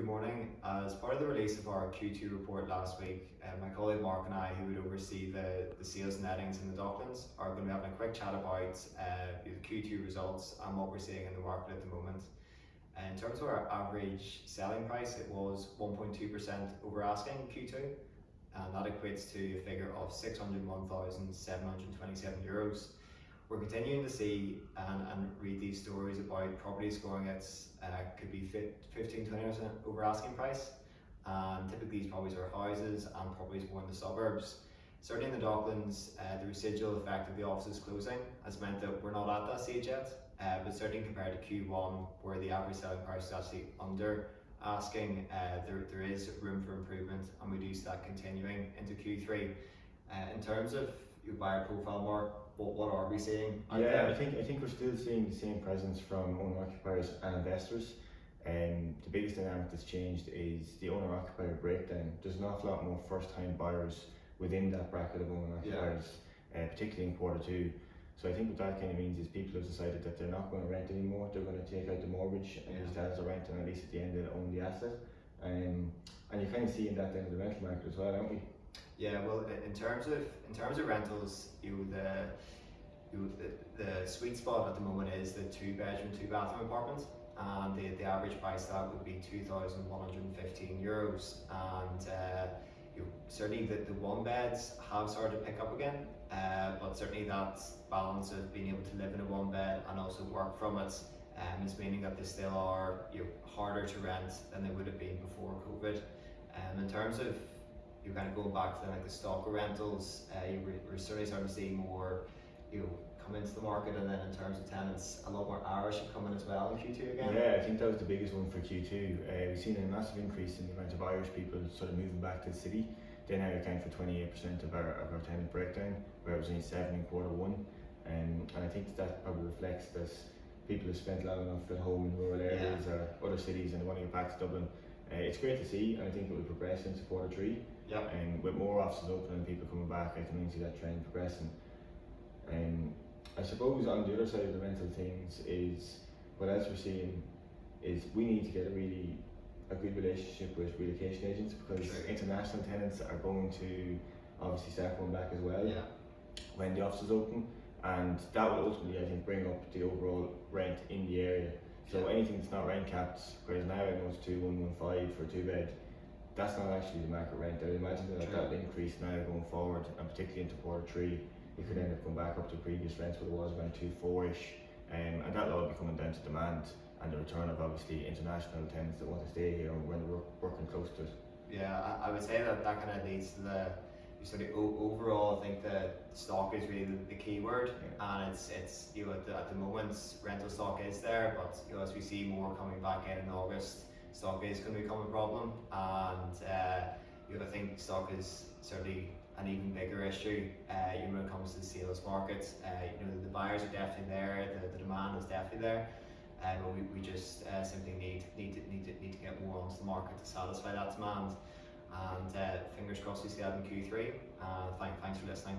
Good morning. As part of the release of our Q2 report last week, my colleague Mark and I, who would oversee the sales nettings in the Docklands, are going to be having a quick chat about the Q2 results and what we're seeing in the market at the moment. In terms of our average selling price, it was 1.2% over asking in Q2, and that equates to a figure of €601,727. We're continuing to see and read these stories about properties going at could be 15-20% over asking price, and typically these properties are houses and properties more in the suburbs. Certainly in the Docklands, the residual effect of the offices closing has meant that we're not at that stage yet, but certainly compared to Q1, where the average selling price is actually under asking, there is room for improvement, and we do see that continuing into Q3. In terms of your buyer profile, Mark, what are we seeing? I think we're still seeing the same presence from owner-occupiers and investors. The biggest dynamic that's changed is the owner-occupier breakdown. There's an awful lot more first-time buyers within that bracket of owner-occupiers, particularly in Q2. So I think what that kind of means is people have decided that they're not going to rent anymore. They're going to take out the mortgage and use that as a rent, and at least at the end they'll own the asset. And you're kind of seeing that then in the rental market as well, aren't we? Yeah, well, in terms of rentals, the sweet spot at the moment is the 2-bedroom, 2-bathroom apartment, and the average price that would be €2,115, and certainly the one beds have started to pick up again, but certainly that balance of being able to live in a one bed and also work from it is meaning that they still are harder to rent than they would have been before COVID. In terms of you're kind of going back to the stock of rentals, we're certainly starting to see more come into the market, and then in terms of tenants, a lot more Irish have come in as well in Q2 again. Yeah, I think that was the biggest one for Q2. We've seen a massive increase in the amount of Irish people sort of moving back to the city. They now account for 28% of our tenant breakdown, where it was only 7 in Q1. And I think that probably reflects that people have spent long enough at home in rural areas or other cities and they want to get back to Dublin. It's great to see, and I think it will progress into Q3. Yep. And with more offices open and people coming back, I can only see that trend progressing. I suppose on the other side of the rental things is what else we're seeing is we need to get a good relationship with relocation agents, because international tenants are going to obviously start coming back as well when the office is open, and that will ultimately, I think, bring up the overall rent in the area. So anything that's not rent capped, whereas now I know it's 2,115 for a 2-bed, that's not actually the market rent. I would imagine that will increase now going forward, and particularly into Q3, it could end up going back up to previous rents where it was around 2.4ish, and that'll all be coming down to demand and the return of obviously international tenants that want to stay here when they're working close to it. Yeah, I would say that kind of leads to the overall. I think the stock is really the key word, and it's at the moment rental stock is there, but as we see more coming back in August, stock is going to become a problem, and I think stock is certainly an even bigger issue when it comes to the sales market. The buyers are definitely there, the demand is definitely there, but we just simply need to get more onto the market to satisfy that demand, and fingers crossed we see that in Q3. Thanks for listening.